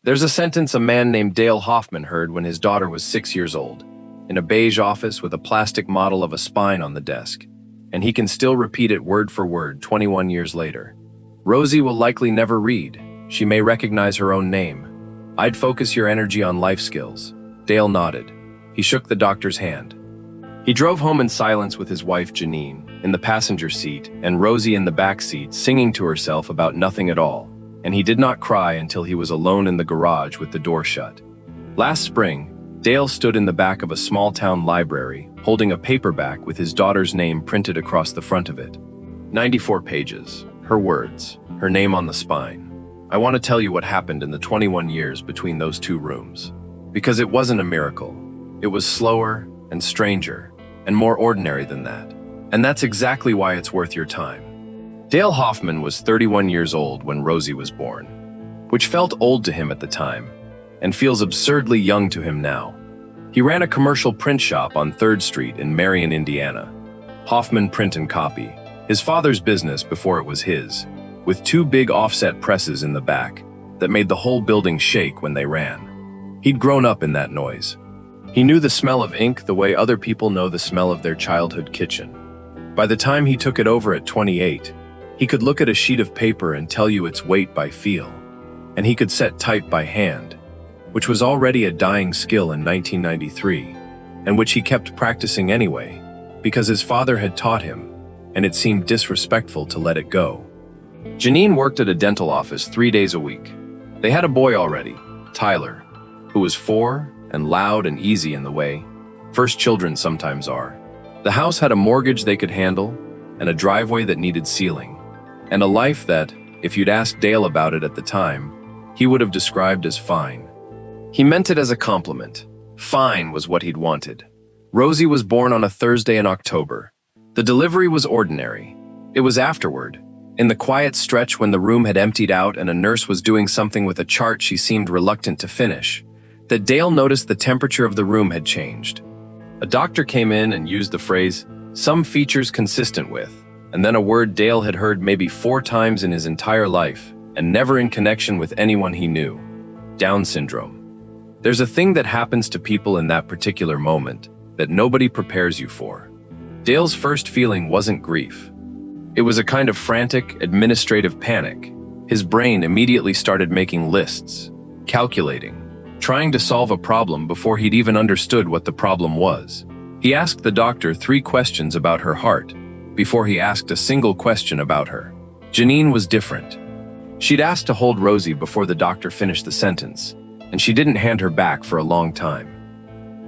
There's a sentence a man named Dale Hoffman heard when his daughter was 6 years old, in a beige office with a plastic model of a spine on the desk, and he can still repeat it word for word 21 years later. Rosie will likely never read. She may recognize her own name. I'd focus your energy on life skills. Dale nodded. He shook the doctor's hand. He drove home in silence with his wife Janine in the passenger seat and Rosie in the back seat singing to herself about nothing at all, and he did not cry until he was alone in the garage with the door shut. Last spring, Dale stood in the back of a small-town library holding a paperback with his daughter's name printed across the front of it. 94 pages, her words, her name on the spine. I want to tell you what happened in the 21 years between those two rooms. Because it wasn't a miracle. It was slower and stranger and more ordinary than that. And that's exactly why it's worth your time. Dale Hoffman was 31 years old when Rosie was born, which felt old to him at the time and feels absurdly young to him now. He ran a commercial print shop on 3rd Street in Marion, Indiana. Hoffman Print and Copy, his father's business before it was his, with 2 big offset presses in the back that made the whole building shake when they ran. He'd grown up in that noise. He knew the smell of ink the way other people know the smell of their childhood kitchen. By the time he took it over at 28, he could look at a sheet of paper and tell you its weight by feel, and he could set type by hand, which was already a dying skill in 1993, and which he kept practicing anyway, because his father had taught him, and it seemed disrespectful to let it go. Janine worked at a dental office 3 days a week. They had a boy already, Tyler, who was 4 and loud and easy in the way. First children sometimes are. The house had a mortgage they could handle, and a driveway that needed sealing, and a life that, if you'd asked Dale about it at the time, he would have described as fine. He meant it as a compliment. Fine was what he'd wanted. Rosie was born on a Thursday in October. The delivery was ordinary. It was afterward, in the quiet stretch when the room had emptied out and a nurse was doing something with a chart she seemed reluctant to finish, that Dale noticed the temperature of the room had changed. A doctor came in and used the phrase, "some features consistent with," and then a word Dale had heard maybe 4 times in his entire life, and never in connection with anyone he knew. Down syndrome. There's a thing that happens to people in that particular moment that nobody prepares you for. Dale's first feeling wasn't grief. It was a kind of frantic, administrative panic. His brain immediately started making lists, calculating, trying to solve a problem before he'd even understood what the problem was. He asked the doctor 3 questions about her heart before he asked a single question about her. Janine was different. She'd asked to hold Rosie before the doctor finished the sentence, and she didn't hand her back for a long time.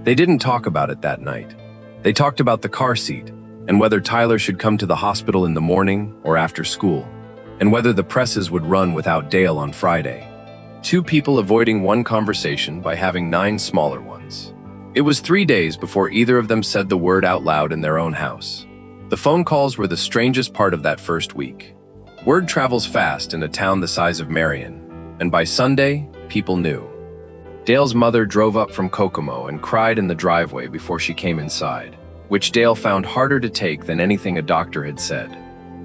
They didn't talk about it that night. They talked about the car seat, and whether Tyler should come to the hospital in the morning or after school, and whether the presses would run without Dale on Friday. 2 people avoiding one conversation by having 9 smaller ones. It was 3 days before either of them said the word out loud in their own house. The phone calls were the strangest part of that first week. Word travels fast in a town the size of Marion, and by Sunday, people knew. Dale's mother drove up from Kokomo and cried in the driveway before she came inside, which Dale found harder to take than anything a doctor had said.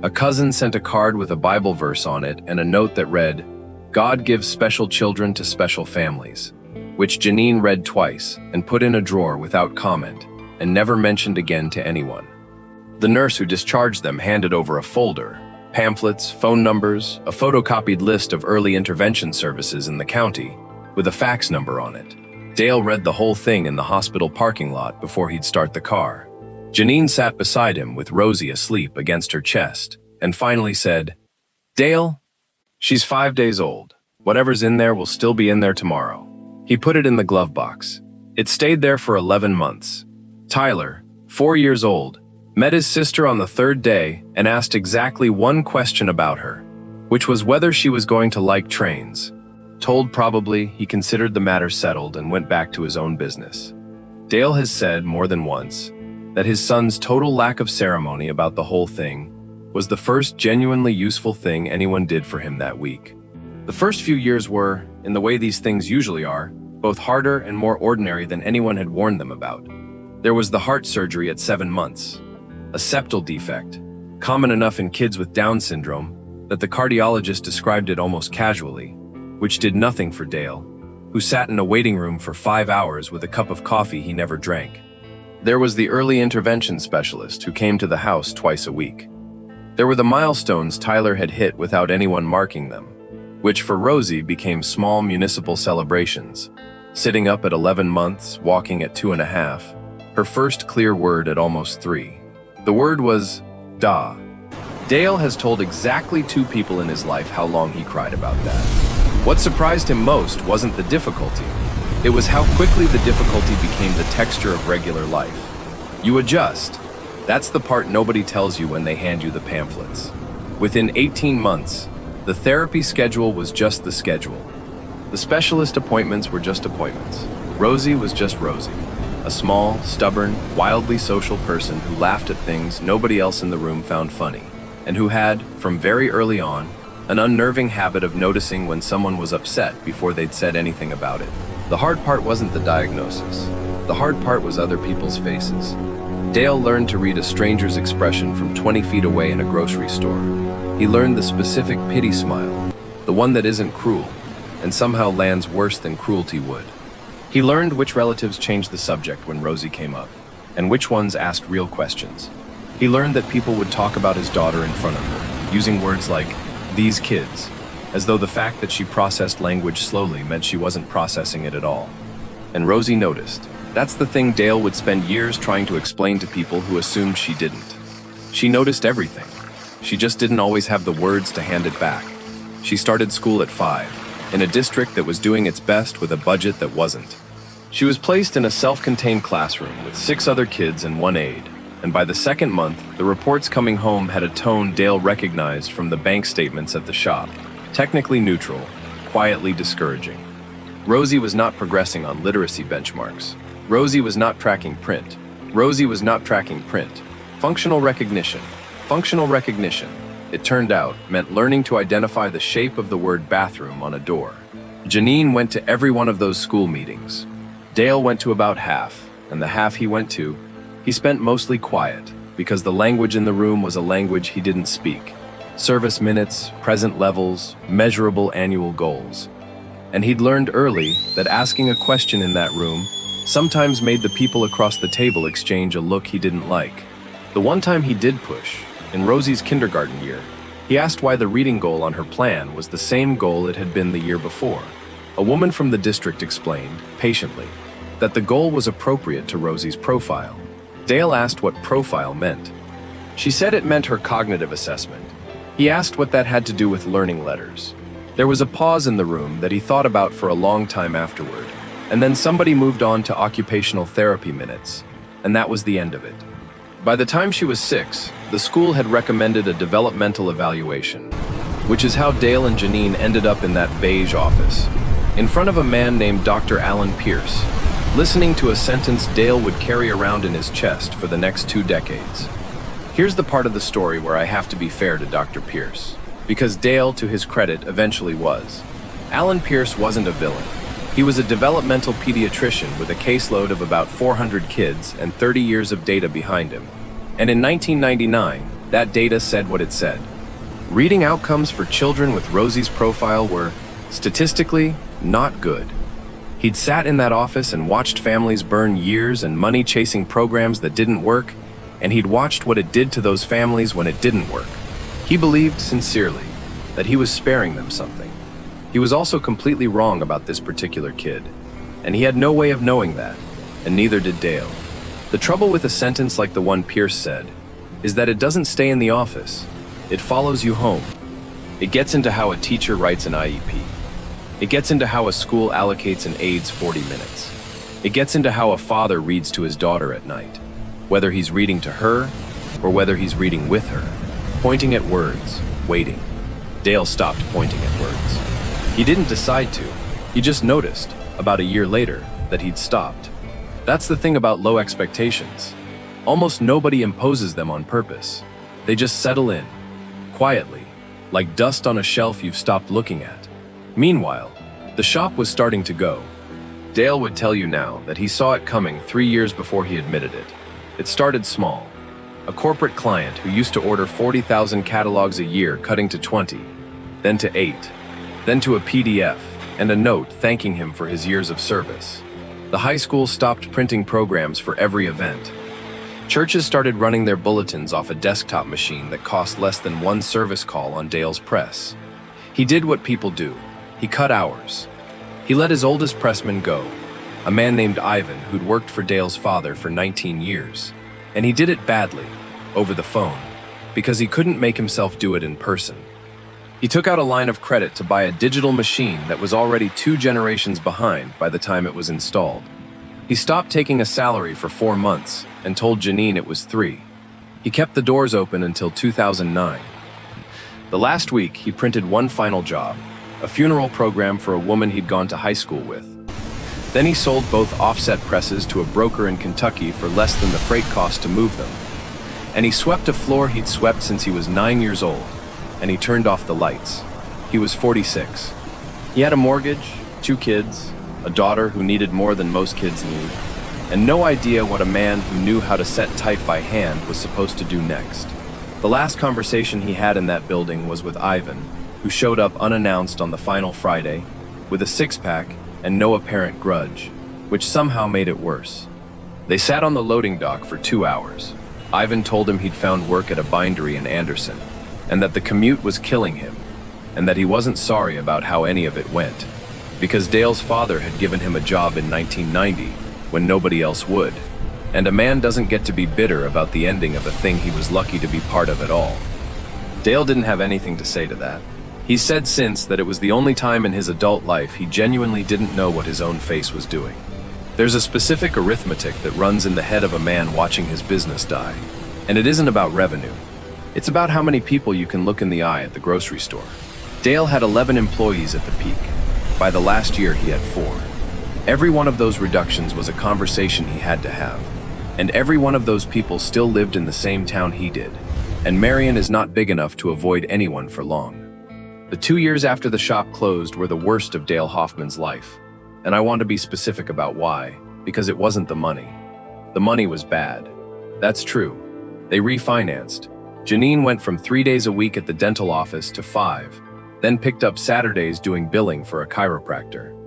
A cousin sent a card with a Bible verse on it and a note that read, "God gives special children to special families," which Janine read twice and put in a drawer without comment and never mentioned again to anyone. The nurse who discharged them handed over a folder, pamphlets, phone numbers, a photocopied list of early intervention services in the county, with a fax number on it. Dale read the whole thing in the hospital parking lot before he'd start the car. Janine sat beside him with Rosie asleep against her chest, and finally said, "Dale, she's 5 days old. Whatever's in there will still be in there tomorrow." He put it in the glove box. It stayed there for 11 months. Tyler, 4 years old, met his sister on the 3rd day and asked exactly one question about her, which was whether she was going to like trains. Told probably, he considered the matter settled and went back to his own business. Dale has said more than once that his son's total lack of ceremony about the whole thing was the first genuinely useful thing anyone did for him that week. The first few years were, in the way these things usually are, both harder and more ordinary than anyone had warned them about. There was the heart surgery at 7 months, a septal defect, common enough in kids with Down syndrome that the cardiologist described it almost casually, which did nothing for Dale, who sat in a waiting room for 5 hours with a cup of coffee he never drank. There was the early intervention specialist who came to the house twice a week. There were the milestones Tyler had hit without anyone marking them, which for Rosie became small municipal celebrations. Sitting up at 11 months, walking at 2.5, her first clear word at almost 3. The word was da. Dale has told exactly 2 people in his life how long he cried about that. What surprised him most wasn't the difficulty. It was how quickly the difficulty became the texture of regular life. You adjust. That's the part nobody tells you when they hand you the pamphlets. Within 18 months, the therapy schedule was just the schedule. The specialist appointments were just appointments. Rosie was just Rosie, a small, stubborn, wildly social person who laughed at things nobody else in the room found funny, and who had, from very early on, an unnerving habit of noticing when someone was upset before they'd said anything about it. The hard part wasn't the diagnosis. The hard part was other people's faces. Dale learned to read a stranger's expression from 20 feet away in a grocery store. He learned the specific pity smile, the one that isn't cruel, and somehow lands worse than cruelty would. He learned which relatives changed the subject when Rosie came up, and which ones asked real questions. He learned that people would talk about his daughter in front of her, using words like, "these kids," as though the fact that she processed language slowly meant she wasn't processing it at all. And Rosie noticed. That's the thing Dale would spend years trying to explain to people who assumed she didn't. She noticed everything. She just didn't always have the words to hand it back. She started school at 5, in a district that was doing its best with a budget that wasn't. She was placed in a self-contained classroom with 6 other kids and 1 aide, and by the second month, the reports coming home had a tone Dale recognized from the bank statements at the shop. Technically neutral, quietly discouraging. Rosie was not progressing on literacy benchmarks. Rosie was not tracking print. Rosie was not tracking print. Functional recognition. Functional recognition, it turned out, meant learning to identify the shape of the word bathroom on a door. Janine went to every one of those school meetings. Dale went to about half, and the half he went to, he spent mostly quiet, because the language in the room was a language he didn't speak. Service minutes, present levels, measurable annual goals. And he'd learned early that asking a question in that room sometimes made the people across the table exchange a look he didn't like. The one time he did push, in Rosie's kindergarten year, he asked why the reading goal on her plan was the same goal it had been the year before. A woman from the district explained, patiently, that the goal was appropriate to Rosie's profile. Dale asked what profile meant. She said it meant her cognitive assessment. He asked what that had to do with learning letters. There was a pause in the room that he thought about for a long time afterward, and then somebody moved on to occupational therapy minutes, and that was the end of it. By the time she was 6, the school had recommended a developmental evaluation, which is how Dale and Janine ended up in that beige office, in front of a man named Dr. Alan Pierce, listening to a sentence Dale would carry around in his chest for the next 2 decades. Here's the part of the story where I have to be fair to Dr. Pierce, because Dale, to his credit, eventually was. Alan Pierce wasn't a villain. He was a developmental pediatrician with a caseload of about 400 kids and 30 years of data behind him. And in 1999, that data said what it said. Reading outcomes for children with Rosie's profile were, statistically, not good. He'd sat in that office and watched families burn years and money chasing programs that didn't work, and he'd watched what it did to those families when it didn't work. He believed sincerely that he was sparing them something. He was also completely wrong about this particular kid, and he had no way of knowing that, and neither did Dale. The trouble with a sentence like the one Pierce said is that it doesn't stay in the office. It follows you home. It gets into how a teacher writes an IEP. It gets into how a school allocates an aide's 40 minutes. It gets into how a father reads to his daughter at night, whether he's reading to her or whether he's reading with her, pointing at words, waiting. Dale stopped pointing at words. He didn't decide to. He just noticed, about a year later, that he'd stopped. That's the thing about low expectations. Almost nobody imposes them on purpose. They just settle in, quietly, like dust on a shelf you've stopped looking at. Meanwhile, the shop was starting to go. Dale would tell you now that he saw it coming 3 years before he admitted it. It started small. A corporate client who used to order 40,000 catalogs a year cutting to 20, then to 8, then to a PDF, and a note thanking him for his years of service. The high school stopped printing programs for every event. Churches started running their bulletins off a desktop machine that cost less than one service call on Dale's press. He did what people do. He cut hours. He let his oldest pressman go, a man named Ivan who'd worked for Dale's father for 19 years. And he did it badly, over the phone, because he couldn't make himself do it in person. He took out a line of credit to buy a digital machine that was already 2 generations behind by the time it was installed. He stopped taking a salary for 4 months and told Janine it was 3. He kept the doors open until 2009. The last week, he printed one final job, a funeral program for a woman he'd gone to high school with. Then he sold both offset presses to a broker in Kentucky for less than the freight cost to move them. And he swept a floor he'd swept since he was 9 years old, and he turned off the lights. He was 46. He had a mortgage, 2 kids, a daughter who needed more than most kids need, and no idea what a man who knew how to set type by hand was supposed to do next. The last conversation he had in that building was with Ivan, who showed up unannounced on the final Friday, with a 6-pack and no apparent grudge, which somehow made it worse. They sat on the loading dock for 2 hours. Ivan told him he'd found work at a bindery in Anderson, and that the commute was killing him, and that he wasn't sorry about how any of it went, because Dale's father had given him a job in 1990 when nobody else would, and a man doesn't get to be bitter about the ending of a thing he was lucky to be part of at all. Dale didn't have anything to say to that. He's said since that it was the only time in his adult life he genuinely didn't know what his own face was doing. There's a specific arithmetic that runs in the head of a man watching his business die, and it isn't about revenue. It's about how many people you can look in the eye at the grocery store. Dale had 11 employees at the peak. By the last year, he had 4. Every one of those reductions was a conversation he had to have, and every one of those people still lived in the same town he did, and Marion is not big enough to avoid anyone for long. The 2 years after the shop closed were the worst of Dale Hoffman's life, and I want to be specific about why, because it wasn't the money. The money was bad. That's true. They refinanced. Janine went from 3 days a week at the dental office to 5, then picked up Saturdays doing billing for a chiropractor.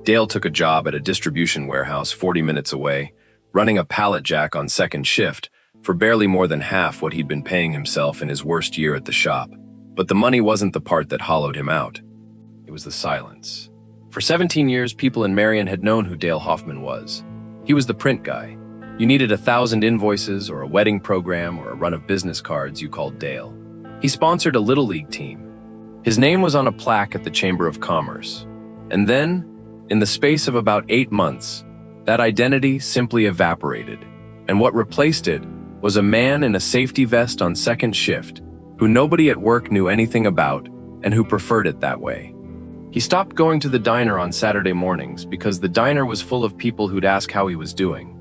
Dale took a job at a distribution warehouse 40 minutes away, running a pallet jack on second shift for barely more than half what he'd been paying himself in his worst year at the shop. But the money wasn't the part that hollowed him out. It was the silence. For 17 years, people in Marion had known who Dale Hoffman was. He was the print guy. You needed 1,000 invoices or a wedding program or a run of business cards, you called Dale. He sponsored a Little League team. His name was on a plaque at the Chamber of Commerce. And then, in the space of about 8 months, that identity simply evaporated. And what replaced it was a man in a safety vest on second shift, who nobody at work knew anything about and who preferred it that way. He stopped going to the diner on Saturday mornings because the diner was full of people who'd ask how he was doing.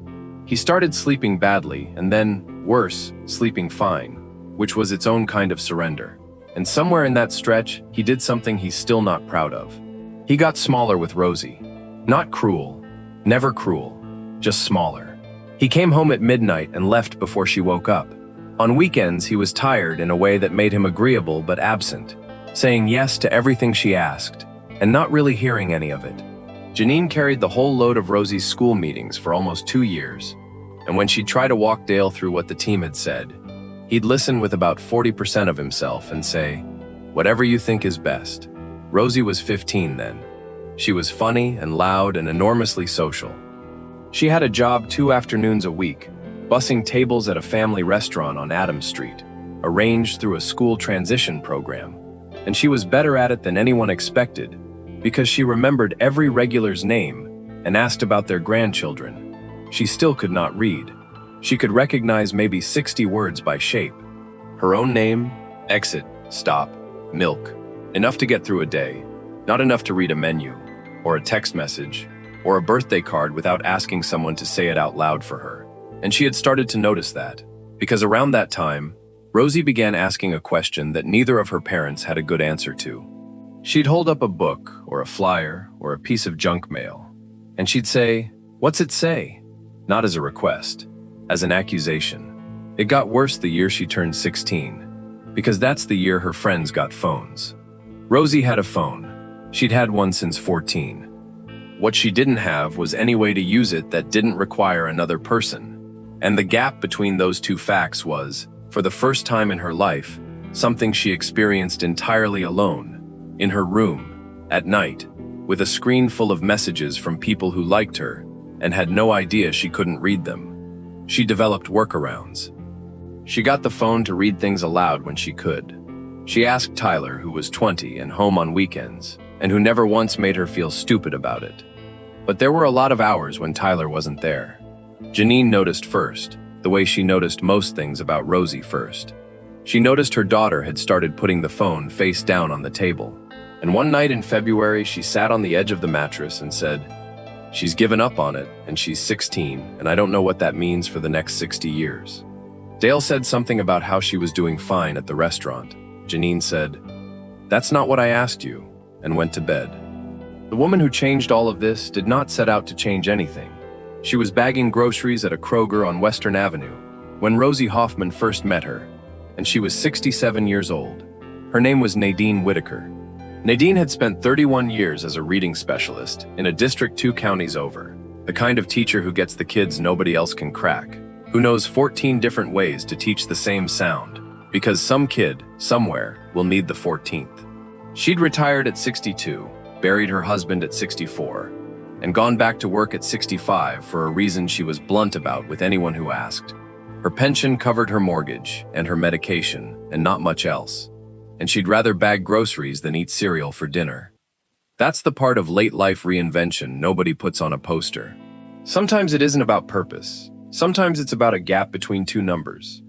He started sleeping badly and then, worse, sleeping fine, which was its own kind of surrender. And somewhere in that stretch, he did something he's still not proud of. He got smaller with Rosie. Not cruel, never cruel, just smaller. He came home at midnight and left before she woke up. On weekends, he was tired in a way that made him agreeable but absent, saying yes to everything she asked, and not really hearing any of it. Janine carried the whole load of Rosie's school meetings for almost 2 years, and when she'd try to walk Dale through what the team had said, he'd listen with about 40% of himself and say, "Whatever you think is best." Rosie was 15 then. She was funny and loud and enormously social. She had a job 2 afternoons a week, bussing tables at a family restaurant on Adams Street, arranged through a school transition program. And she was better at it than anyone expected, because she remembered every regular's name and asked about their grandchildren. She still could not read. She could recognize maybe 60 words by shape. Her own name, exit, stop, milk. Enough to get through a day, not enough to read a menu, or a text message, or a birthday card without asking someone to say it out loud for her. And she had started to notice that, because around that time, Rosie began asking a question that neither of her parents had a good answer to. She'd hold up a book, or a flyer, or a piece of junk mail, and she'd say, "What's it say?" Not as a request, as an accusation. It got worse the year she turned 16, because that's the year her friends got phones. Rosie had a phone, She'd had one since 14. What she didn't have was any way to use it that didn't require another person. And the gap between those two facts was, for the first time in her life, something she experienced entirely alone, in her room, at night, with a screen full of messages from people who liked her and had no idea she couldn't read them. She developed workarounds. She got the phone to read things aloud when she could. She asked Tyler, who was 20 and home on weekends, and who never once made her feel stupid about it. But there were a lot of hours when Tyler wasn't there. Janine noticed first, the way she noticed most things about Rosie first. She noticed her daughter had started putting the phone face down on the table. And one night in February, she sat on the edge of the mattress and said, "She's given up on it, and she's 16, and I don't know what that means for the next 60 years. Dale said something about how she was doing fine at the restaurant. Janine said, "That's not what I asked you," and went to bed. The woman who changed all of this did not set out to change anything. She was bagging groceries at a Kroger on Western Avenue when Rosie Hoffman first met her, and she was 67 years old. Her name was Nadine Whitaker. Nadine had spent 31 years as a reading specialist in a district 2 counties over, the kind of teacher who gets the kids nobody else can crack, who knows 14 different ways to teach the same sound, because some kid, somewhere, will need the 14th. She'd retired at 62, buried her husband at 64, and gone back to work at 65 for a reason she was blunt about with anyone who asked. Her pension covered her mortgage and her medication, and not much else. And she'd rather bag groceries than eat cereal for dinner. That's the part of late life reinvention nobody puts on a poster. Sometimes it isn't about purpose. Sometimes it's about a gap between two numbers.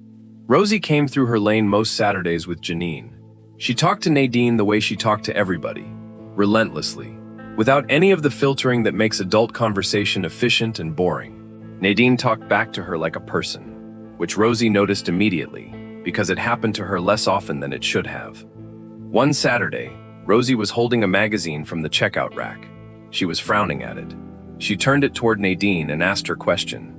Rosie came through her lane most Saturdays with Janine. She talked to Nadine the way she talked to everybody, relentlessly, without any of the filtering that makes adult conversation efficient and boring. Nadine talked back to her like a person, which Rosie noticed immediately, because it happened to her less often than it should have. One Saturday, Rosie was holding a magazine from the checkout rack. She was frowning at it. She turned it toward Nadine and asked her question.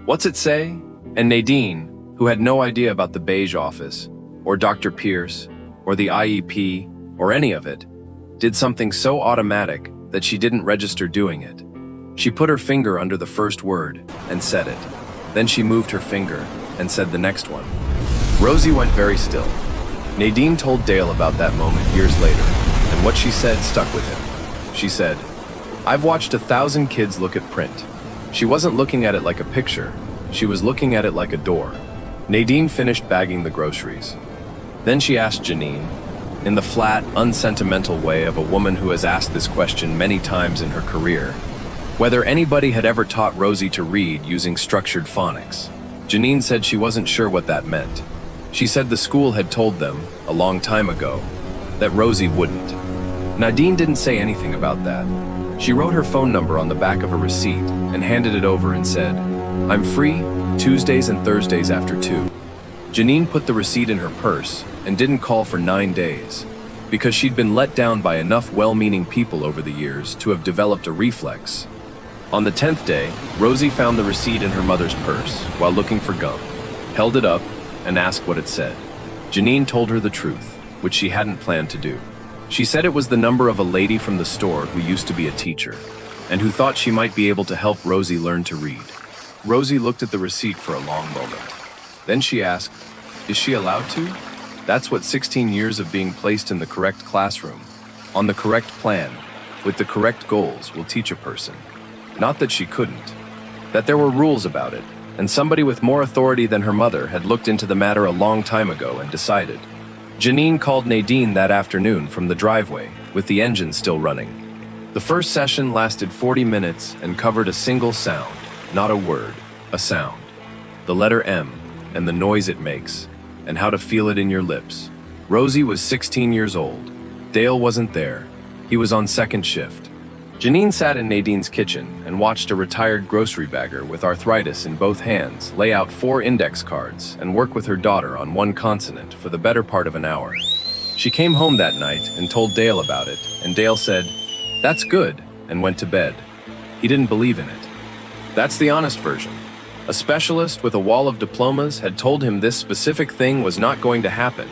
"What's it say?" And Nadine, who had no idea about the beige office, or Dr. Pierce, or the IEP, or any of it, did something so automatic that she didn't register doing it. She put her finger under the first word and said it. Then she moved her finger and said the next one. Rosie went very still. Nadine told Dale about that moment years later, and what she said stuck with him. She said, "I've watched 1,000 kids look at print. She wasn't looking at it like a picture. She was looking at it like a door." Nadine finished bagging the groceries. Then she asked Janine, in the flat, unsentimental way of a woman who has asked this question many times in her career, whether anybody had ever taught Rosie to read using structured phonics. Janine said she wasn't sure what that meant. She said the school had told them, a long time ago, that Rosie wouldn't. Nadine didn't say anything about that. She wrote her phone number on the back of a receipt and handed it over and said, "I'm free Tuesdays and Thursdays after 2. Janine put the receipt in her purse and didn't call for 9 days, because she'd been let down by enough well-meaning people over the years to have developed a reflex. On the 10th day, Rosie found the receipt in her mother's purse while looking for gum, held it up, and asked what it said. Janine told her the truth, which she hadn't planned to do. She said it was the number of a lady from the store who used to be a teacher, and who thought she might be able to help Rosie learn to read. Rosie looked at the receipt for a long moment. Then she asked, "Is she allowed to?" That's what 16 years of being placed in the correct classroom, on the correct plan, with the correct goals will teach a person. Not that she couldn't, that there were rules about it, and somebody with more authority than her mother had looked into the matter a long time ago and decided. Janine called Nadine that afternoon from the driveway, with the engine still running. The first session lasted 40 minutes and covered a single sound, not a word, a sound. The letter M, and the noise it makes, and how to feel it in your lips. Rosie was 16 years old. Dale wasn't there. He was on second shift. Janine sat in Nadine's kitchen and watched a retired grocery bagger with arthritis in both hands lay out 4 index cards and work with her daughter on one consonant for the better part of an hour. She came home that night and told Dale about it, and Dale said, "That's good," and went to bed. He didn't believe in it. That's the honest version. A specialist with a wall of diplomas had told him this specific thing was not going to happen,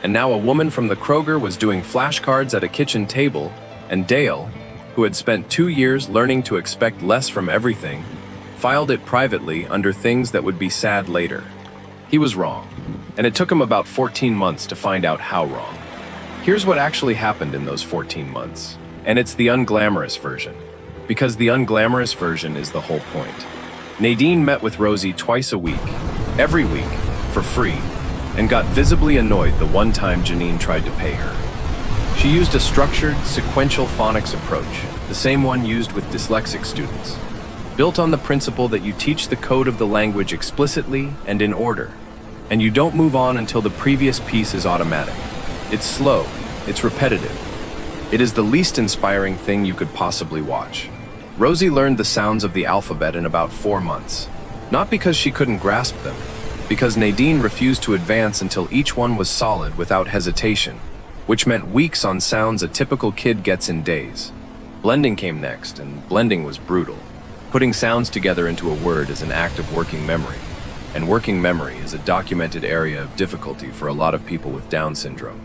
and now a woman from the Kroger was doing flashcards at a kitchen table And Dale, who had spent 2 years learning to expect less from everything, filed it privately under things that would be sad later. He was wrong, and it took him about 14 months to find out how wrong. Here's what actually happened in those 14 months, and it's the unglamorous version, because the unglamorous version is the whole point. Nadine met with Rosie twice a week, every week, for free, and got visibly annoyed the one time Janine tried to pay her. She used a structured, sequential phonics approach, the same one used with dyslexic students, built on the principle that you teach the code of the language explicitly and in order, and you don't move on until the previous piece is automatic. It's slow, it's repetitive. It is the least inspiring thing you could possibly watch. Rosie learned the sounds of the alphabet in about 4 months, not because she couldn't grasp them, because Nadine refused to advance until each one was solid without hesitation, which meant weeks on sounds a typical kid gets in days. Blending came next, and blending was brutal. Putting sounds together into a word is an act of working memory, and working memory is a documented area of difficulty for a lot of people with Down syndrome.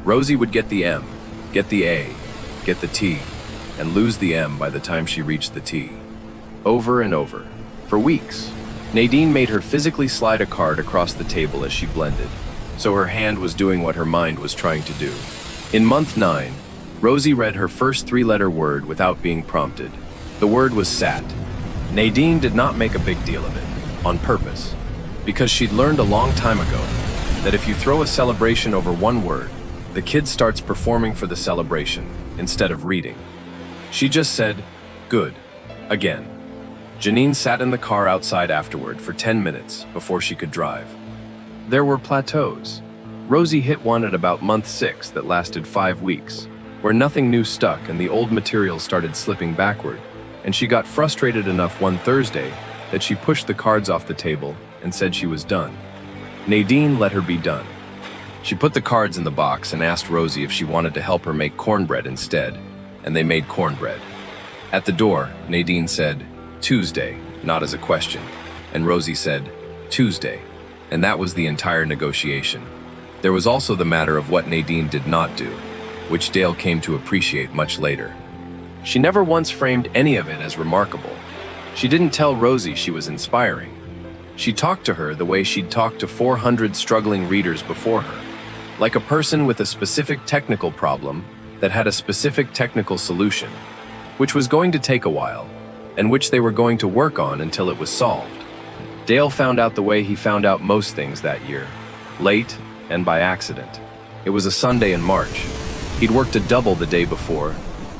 Rosie would get the M, get the A, get the T, and lose the M by the time she reached the T. Over and over, for weeks. Nadine made her physically slide a card across the table as she blended, so her hand was doing what her mind was trying to do. In month 9, Rosie read her first 3-letter word without being prompted. The word was sat. Nadine did not make a big deal of it, on purpose, because she'd learned a long time ago that if you throw a celebration over one word, the kid starts performing for the celebration instead of reading. She just said, "Good," again. Janine sat in the car outside afterward for 10 minutes before she could drive. There were plateaus. Rosie hit one at about month 6 that lasted 5 weeks, where nothing new stuck and the old material started slipping backward, and she got frustrated enough one Thursday that she pushed the cards off the table and said she was done. Nadine let her be done. She put the cards in the box and asked Rosie if she wanted to help her make cornbread instead, and they made cornbread. At the door, Nadine said, "Tuesday," not as a question, and Rosie said, "Tuesday," and that was the entire negotiation. There was also the matter of what Nadine did not do, which Dale came to appreciate much later. She never once framed any of it as remarkable. She didn't tell Rosie she was inspiring. She talked to her the way she'd talked to 400 struggling readers before her, like a person with a specific technical problem that had a specific technical solution, which was going to take a while, and which they were going to work on until it was solved. Dale found out the way he found out most things that year, late and by accident. It was a Sunday in March. He'd worked a double the day before,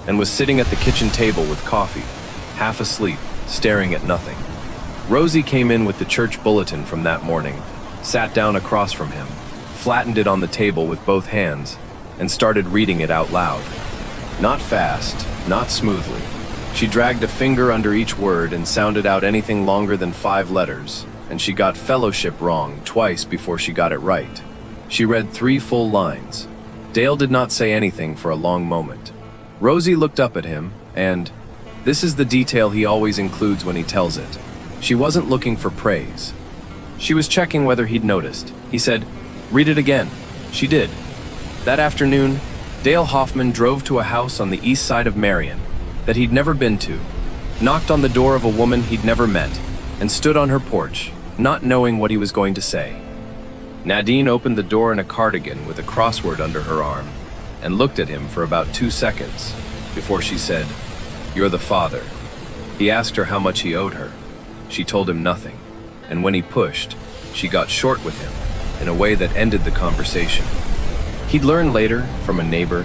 and was sitting at the kitchen table with coffee, half asleep, staring at nothing. Rosie came in with the church bulletin from that morning, sat down across from him, flattened it on the table with both hands, and started reading it out loud. Not fast, not smoothly. She dragged a finger under each word and sounded out anything longer than 5 letters, and she got fellowship wrong twice before she got it right. She read 3 full lines. Dale did not say anything for a long moment. Rosie looked up at him, and this is the detail he always includes when he tells it. She wasn't looking for praise. She was checking whether he'd noticed. He said, "Read it again." She did. That afternoon, Dale Hoffman drove to a house on the east side of Marion that he'd never been to, knocked on the door of a woman he'd never met, and stood on her porch, not knowing what he was going to say. Nadine opened the door in a cardigan with a crossword under her arm and looked at him for about 2 seconds before she said, "You're the father." He asked her how much he owed her. She told him nothing, and when he pushed, she got short with him in a way that ended the conversation. He'd learned later, from a neighbor,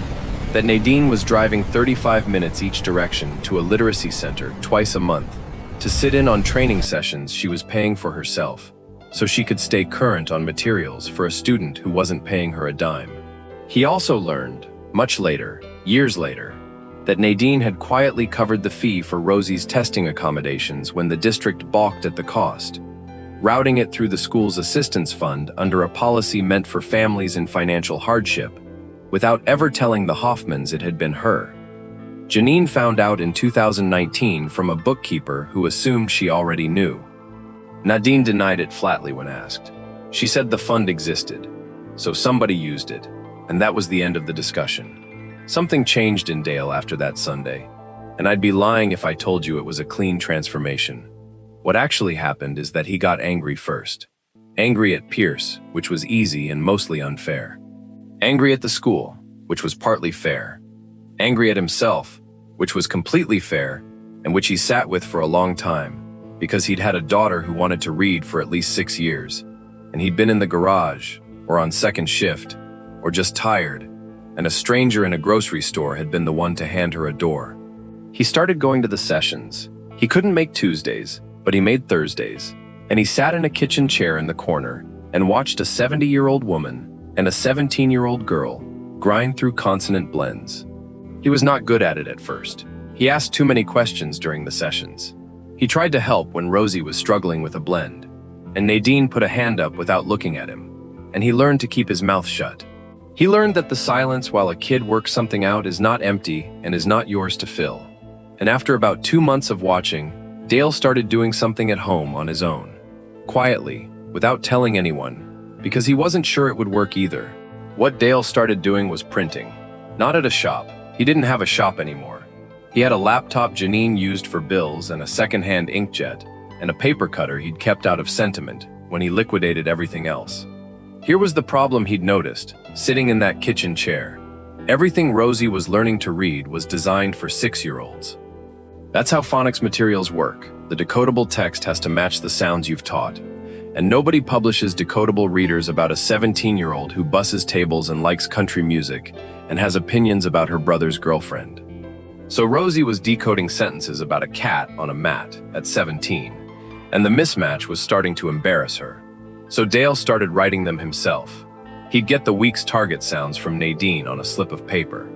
that Nadine was driving 35 minutes each direction to a literacy center twice a month to sit in on training sessions she was paying for herself, so she could stay current on materials for a student who wasn't paying her a dime. He also learned, much later, years later, that Nadine had quietly covered the fee for Rosie's testing accommodations when the district balked at the cost, routing it through the school's assistance fund under a policy meant for families in financial hardship, without ever telling the Hoffmans it had been her. Janine found out in 2019 from a bookkeeper who assumed she already knew. Nadine denied it flatly when asked. She said the fund existed, so somebody used it, and that was the end of the discussion. Something changed in Dale after that Sunday, and I'd be lying if I told you it was a clean transformation. What actually happened is that he got angry first. Angry at Pierce, which was easy and mostly unfair. Angry at the school, which was partly fair. Angry at himself, which was completely fair, and which he sat with for a long time, because he'd had a daughter who wanted to read for at least 6 years, and he'd been in the garage, or on second shift, or just tired, and a stranger in a grocery store had been the one to hand her a door. He started going to the sessions. He couldn't make Tuesdays, but he made Thursdays, and he sat in a kitchen chair in the corner and watched a 70-year-old woman and a 17-year-old girl grind through consonant blends. He was not good at it at first. He asked too many questions during the sessions. He tried to help when Rosie was struggling with a blend, and Nadine put a hand up without looking at him, and he learned to keep his mouth shut. He learned that the silence while a kid works something out is not empty and is not yours to fill. And after about 2 months of watching, Dale started doing something at home on his own, quietly, without telling anyone, because he wasn't sure it would work either. What Dale started doing was printing. Not at a shop. He didn't have a shop anymore. He had a laptop Janine used for bills and a second-hand inkjet, and a paper cutter he'd kept out of sentiment when he liquidated everything else. Here was the problem he'd noticed, sitting in that kitchen chair. Everything Rosie was learning to read was designed for 6-year-olds. That's how phonics materials work. The decodable text has to match the sounds you've taught. And nobody publishes decodable readers about a 17-year-old who busses tables and likes country music and has opinions about her brother's girlfriend. So Rosie was decoding sentences about a cat on a mat at 17, and the mismatch was starting to embarrass her. So Dale started writing them himself. He'd get the week's target sounds from Nadine on a slip of paper.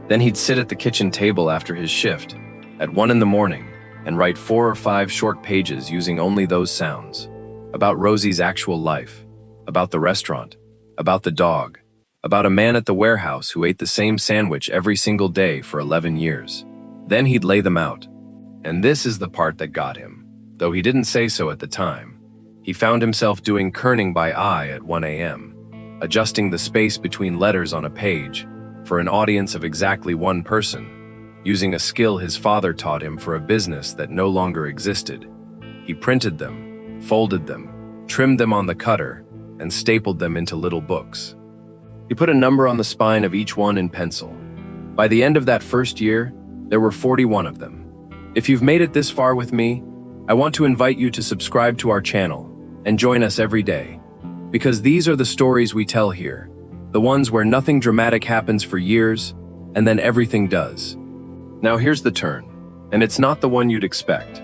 Then he'd sit at the kitchen table after his shift, at 1 in the morning, and write 4 or 5 short pages using only those sounds. About Rosie's actual life, about the restaurant, about the dog, about a man at the warehouse who ate the same sandwich every single day for 11 years. Then he'd lay them out. And this is the part that got him. Though he didn't say so at the time, he found himself doing kerning by eye at 1 a.m., adjusting the space between letters on a page for an audience of exactly one person, using a skill his father taught him for a business that no longer existed. He printed them, folded them, trimmed them on the cutter, and stapled them into little books. He put a number on the spine of each one in pencil. By the end of that first year, there were 41 of them. If you've made it this far with me, I want to invite you to subscribe to our channel and join us every day. Because these are the stories we tell here, the ones where nothing dramatic happens for years, and then everything does. Now here's the turn, and it's not the one you'd expect.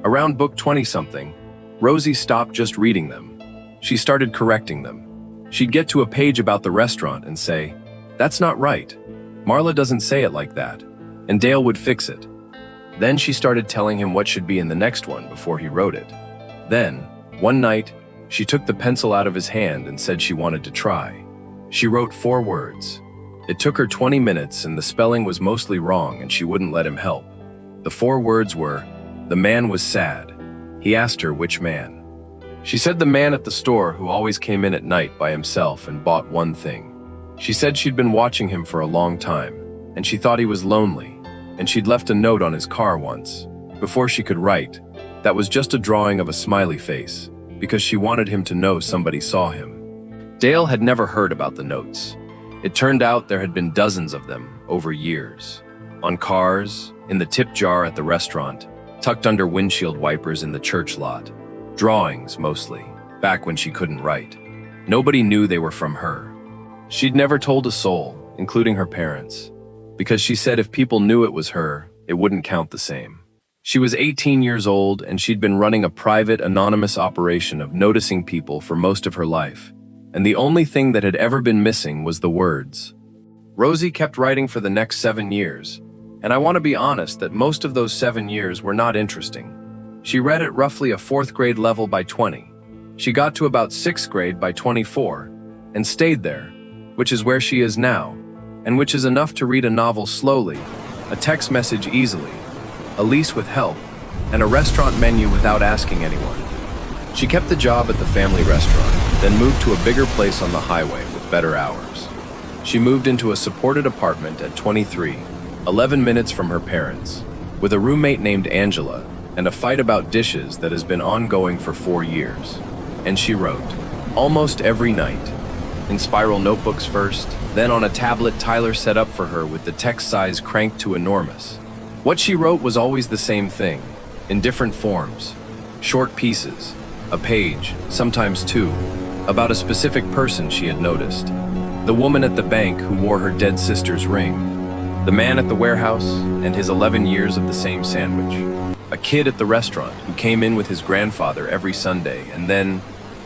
Around book 20-something, Rosie stopped just reading them. She started correcting them. She'd get to a page about the restaurant and say, "That's not right. Marla doesn't say it like that," and Dale would fix it. Then she started telling him what should be in the next one before he wrote it. Then, one night, she took the pencil out of his hand and said she wanted to try. She wrote 4 words. It took her 20 minutes and the spelling was mostly wrong and she wouldn't let him help. The 4 words were, "The man was sad." He asked her which man. She said the man at the store who always came in at night by himself and bought one thing. She said she'd been watching him for a long time, and she thought he was lonely, and she'd left a note on his car once, before she could write, that was just a drawing of a smiley face, because she wanted him to know somebody saw him. Dale had never heard about the notes. It turned out there had been dozens of them over years. On cars, in the tip jar at the restaurant, tucked under windshield wipers in the church lot. Drawings, mostly, back when she couldn't write. Nobody knew they were from her. She'd never told a soul, including her parents, because she said if people knew it was her, it wouldn't count the same. She was 18 years old and she'd been running a private, anonymous operation of noticing people for most of her life, and the only thing that had ever been missing was the words. Rosie kept writing for the next 7 years, and I want to be honest that most of those 7 years were not interesting. She read at roughly a 4th grade level by 20. She got to about 6th grade by 24, and stayed there, which is where she is now, and which is enough to read a novel slowly, a text message easily, a lease with help, and a restaurant menu without asking anyone. She kept the job at the family restaurant, then moved to a bigger place on the highway with better hours. She moved into a supported apartment at 23, 11 minutes from her parents, with a roommate named Angela and a fight about dishes that has been ongoing for 4 years. And she wrote, almost every night. In spiral notebooks first, then on a tablet Tyler set up for her with the text size cranked to enormous. What she wrote was always the same thing, in different forms. Short pieces, a page, sometimes two, about a specific person she had noticed. The woman at the bank who wore her dead sister's ring. The man at the warehouse and his 11 years of the same sandwich. A kid at the restaurant who came in with his grandfather every Sunday and then,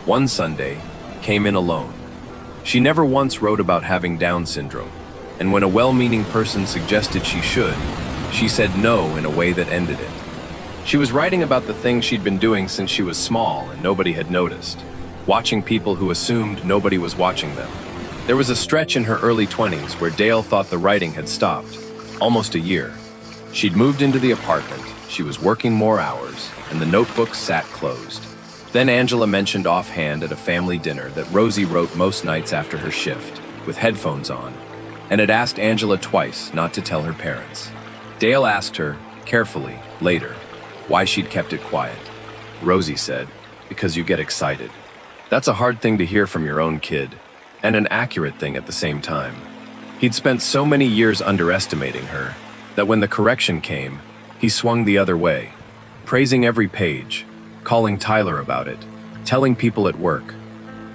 one Sunday, came in alone. She never once wrote about having Down syndrome, and when a well-meaning person suggested she should, she said no in a way that ended it. She was writing about the things she'd been doing since she was small and nobody had noticed, watching people who assumed nobody was watching them. There was a stretch in her early 20s where Dale thought the writing had stopped, almost a year. She'd moved into the apartment, she was working more hours, and the notebook sat closed. Then Angela mentioned offhand at a family dinner that Rosie wrote most nights after her shift, with headphones on, and had asked Angela twice not to tell her parents. Dale asked her, carefully, later, why she'd kept it quiet. Rosie said, because you get excited. That's a hard thing to hear from your own kid, and an accurate thing at the same time. He'd spent so many years underestimating her that when the correction came, he swung the other way, praising every page, calling Tyler about it, telling people at work.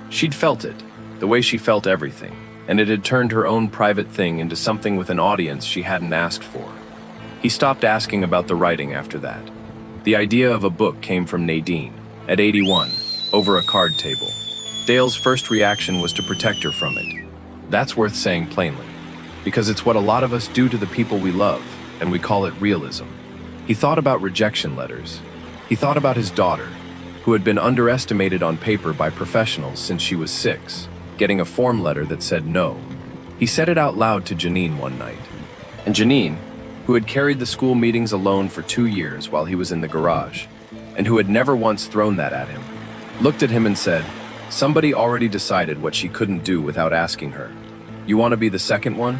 She'd felt it, the way she felt everything, and it had turned her own private thing into something with an audience she hadn't asked for. He stopped asking about the writing after that. The idea of a book came from Nadine, at 81, over a card table. Dale's first reaction was to protect her from it. That's worth saying plainly, because it's what a lot of us do to the people we love, and we call it realism. He thought about rejection letters. He thought about his daughter, who had been underestimated on paper by professionals since she was 6, getting a form letter that said no. He said it out loud to Janine one night. And Janine, who had carried the school meetings alone for 2 years while he was in the garage, and who had never once thrown that at him, looked at him and said, somebody already decided what she couldn't do without asking her. You want to be the second one?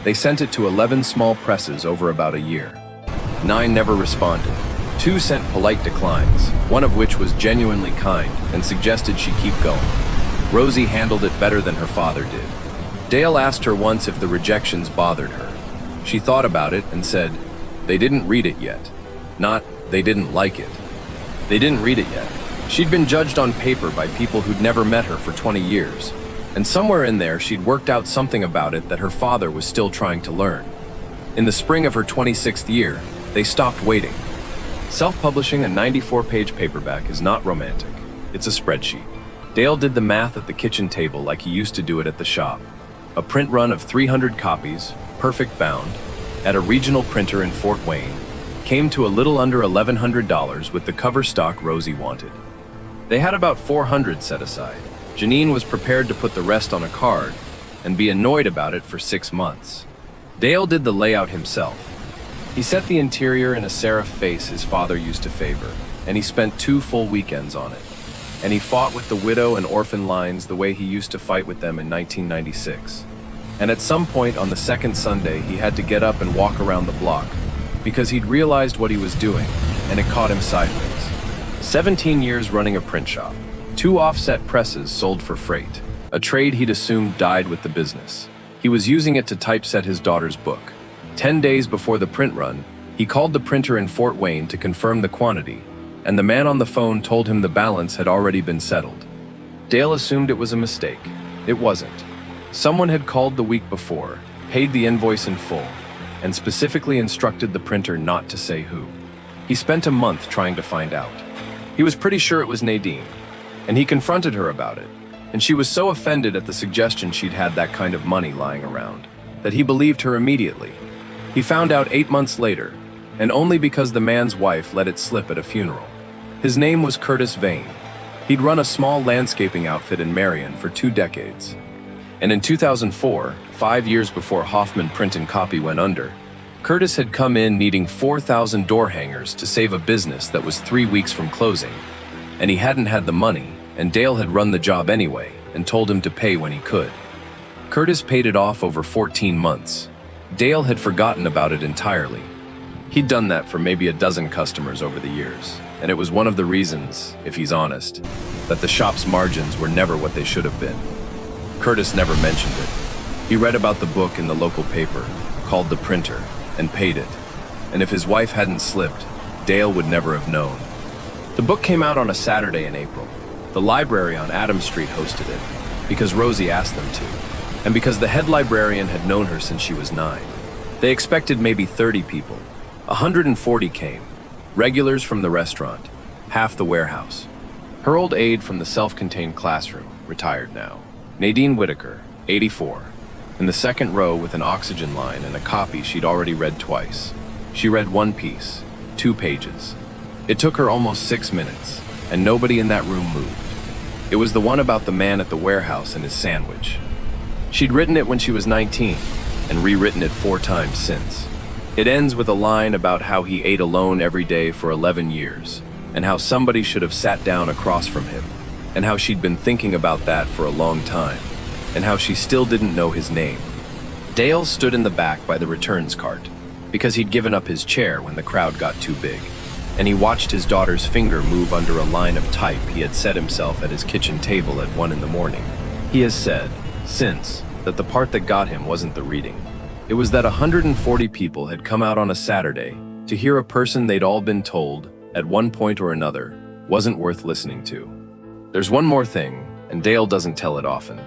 They sent it to 11 small presses over about a year. 9 never responded. 2 sent polite declines, one of which was genuinely kind and suggested she keep going. Rosie handled it better than her father did. Dale asked her once if the rejections bothered her. She thought about it and said, they didn't read it yet. Not, they didn't like it. They didn't read it yet. She'd been judged on paper by people who'd never met her for 20 years. And somewhere in there, she'd worked out something about it that her father was still trying to learn. In the spring of her 26th year, they stopped waiting. Self-publishing a 94-page paperback is not romantic. It's a spreadsheet. Dale did the math at the kitchen table like he used to do it at the shop. A print run of 300 copies, perfect bound, at a regional printer in Fort Wayne, came to a little under $1,100 with the cover stock Rosie wanted. They had about 400 set aside. Janine was prepared to put the rest on a card and be annoyed about it for 6 months. Dale did the layout himself. He set the interior in a serif face his father used to favor, and he spent 2 full weekends on it. And he fought with the widow and orphan lines the way he used to fight with them in 1996. And at some point on the second Sunday, he had to get up and walk around the block, because he'd realized what he was doing, and it caught him sideways. 17 years running a print shop, 2 offset presses sold for freight, a trade he'd assumed died with the business. He was using it to typeset his daughter's book. 10 days before the print run, he called the printer in Fort Wayne to confirm the quantity, and the man on the phone told him the balance had already been settled. Dale assumed it was a mistake. It wasn't. Someone had called the week before, paid the invoice in full, and specifically instructed the printer not to say who. He spent a month trying to find out. He was pretty sure it was Nadine, and he confronted her about it, and she was so offended at the suggestion she'd had that kind of money lying around, that he believed her immediately. He found out 8 months later, and only because the man's wife let it slip at a funeral. His name was Curtis Vane. He'd run a small landscaping outfit in Marion for 2 decades. And in 2004, 5 years before Hoffman Print and Copy went under, Curtis had come in needing 4,000 door hangers to save a business that was 3 weeks from closing. And he hadn't had the money, and Dale had run the job anyway and told him to pay when he could. Curtis paid it off over 14 months. Dale had forgotten about it entirely. He'd done that for maybe a dozen customers over the years, and it was one of the reasons, if he's honest, that the shop's margins were never what they should have been. Curtis never mentioned it. He read about the book in the local paper, called The Printer, and paid it. And if his wife hadn't slipped, Dale would never have known. The book came out on a Saturday in April. The library on Adams Street hosted it, because Rosie asked them to, and because the head librarian had known her since she was 9. They expected maybe 30 people. 140 came, regulars from the restaurant, half the warehouse. Her old aide from the self-contained classroom, retired now, Nadine Whitaker, 84, in the second row with an oxygen line and a copy she'd already read twice. She read one piece, 2 pages. It took her almost 6 minutes, and nobody in that room moved. It was the one about the man at the warehouse and his sandwich. She'd written it when she was 19, and rewritten it 4 times since. It ends with a line about how he ate alone every day for 11 years, and how somebody should have sat down across from him, and how she'd been thinking about that for a long time, and how she still didn't know his name. Dale stood in the back by the returns cart, because he'd given up his chair when the crowd got too big, and he watched his daughter's finger move under a line of type he had set himself at his kitchen table at 1 in the morning. He has said, since, that the part that got him wasn't the reading. It was that 140 people had come out on a Saturday to hear a person they'd all been told, at one point or another, wasn't worth listening to. There's one more thing, and Dale doesn't tell it often.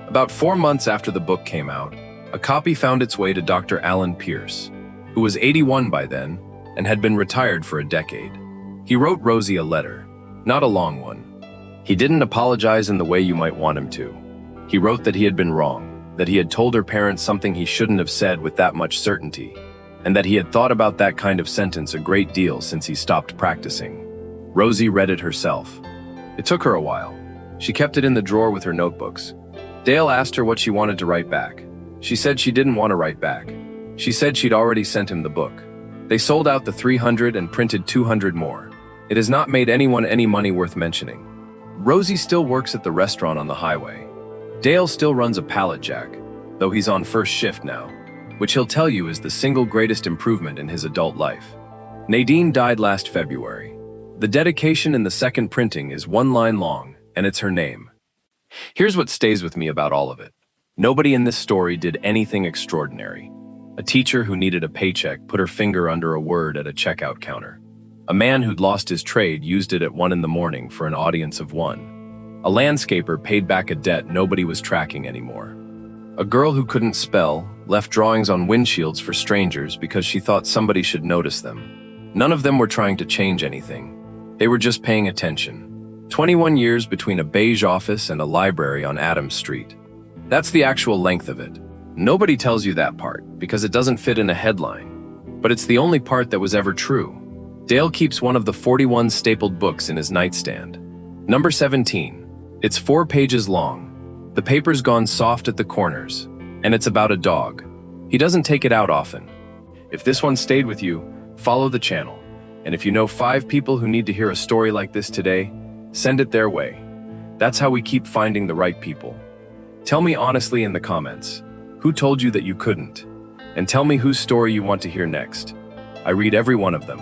About 4 months after the book came out, a copy found its way to Dr. Alan Pierce, who was 81 by then and had been retired for a decade. He wrote Rosie a letter, not a long one. He didn't apologize in the way you might want him to. He wrote that he had been wrong, that he had told her parents something he shouldn't have said with that much certainty, and that he had thought about that kind of sentence a great deal since he stopped practicing. Rosie read it herself. It took her a while. She kept it in the drawer with her notebooks. Dale asked her what she wanted to write back. She said she didn't want to write back. She said she'd already sent him the book. They sold out the 300 and printed 200 more. It has not made anyone any money worth mentioning. Rosie still works at the restaurant on the highway. Dale still runs a pallet jack, though he's on first shift now, which he'll tell you is the single greatest improvement in his adult life. Nadine died last February. The dedication in the second printing is 1 line long, and it's her name. Here's what stays with me about all of it. Nobody in this story did anything extraordinary. A teacher who needed a paycheck put her finger under a word at a checkout counter. A man who'd lost his trade used it at 1 in the morning for an audience of 1. A landscaper paid back a debt nobody was tracking anymore. A girl who couldn't spell left drawings on windshields for strangers because she thought somebody should notice them. None of them were trying to change anything. They were just paying attention. 21 years between a beige office and a library on Adams Street. That's the actual length of it. Nobody tells you that part because it doesn't fit in a headline. But it's the only part that was ever true. Dale keeps one of the 41 stapled books in his nightstand. Number 17. It's 4 pages long. The paper's gone soft at the corners, and it's about a dog. He doesn't take it out often. If this one stayed with you, follow the channel. And if you know 5 people who need to hear a story like this today, send it their way. That's how we keep finding the right people. Tell me honestly in the comments, who told you that you couldn't? And tell me whose story you want to hear next. I read every one of them.